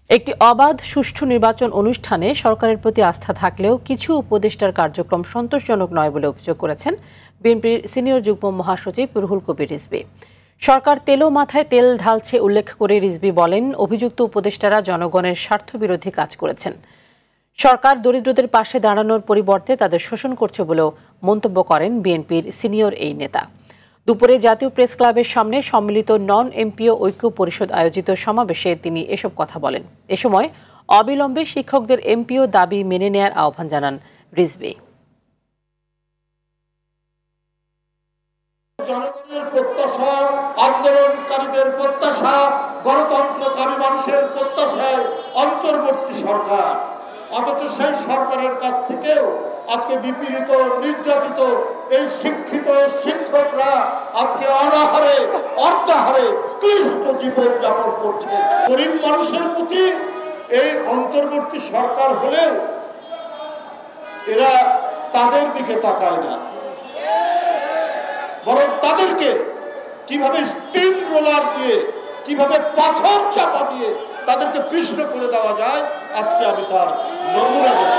একটি অবাধ সুষ্ঠু নির্বাচন অনুষ্ঠানে সরকারের প্রতি আস্থা থাকলেও কিছু উপদেষ্টার কার্যক্রম সন্তোষজনক নয় বলে অভিযোগ করেছেন বিএনপির সিনিয়র যুগ্ম মহাসচিব রুহুল কবির রিজভী। সরকার তেলো মাথায় তেল ঢালছে উল্লেখ করে রিজভী বলেন, অভিযুক্ত উপদেষ্টারা জনগণের স্বার্থবিরোধী কাজ করেছেন। সরকার দরিদ্রদের পাশে দাঁড়ানোর পরিবর্তে তাদের শোষণ করছে বলেও মন্তব্য করেন বিএনপির সিনিয়র এই নেতা। দুপুরে জাতীয় প্রেস ক্লাবের সামনে সম্মিলিত নন এমপিও ঐক্য পরিষদ আয়োজিত সমাবেশে তিনি এসব কথা বলেন। এ সময় অবিলম্বে শিক্ষকদের এমপিও দাবি মেনে নেয়ার আহ্বান জানান রিজভী। জনগণের প্রত্যাশা, আন্দোলনকারীদের প্রত্যাশা, গণতন্ত্রকামী মানুষের প্রত্যাশায় অন্তর্বর্তী সরকার, অথচ সেই সরকারের কাছ থেকেও আজকে নিপীড়িত নির্যাতিত এই শিক্ষিত শিক্ষকরা আজকে অনাহারে অর্থাহারে ক্লিষ্ট জীবন যাপন করছে। গরিব মানুষের প্রতি এই অন্তর্বর্তী সরকার হলেও এরা তাদের দিকে তাকায় না, বরং তাদেরকে কিভাবে স্পিন রোলার দিয়ে, কিভাবে পাথর চাপা দিয়ে তাদেরকে পিষ্ট করে দেওয়া যায়, আজকে আমি তার নমুনা দেব।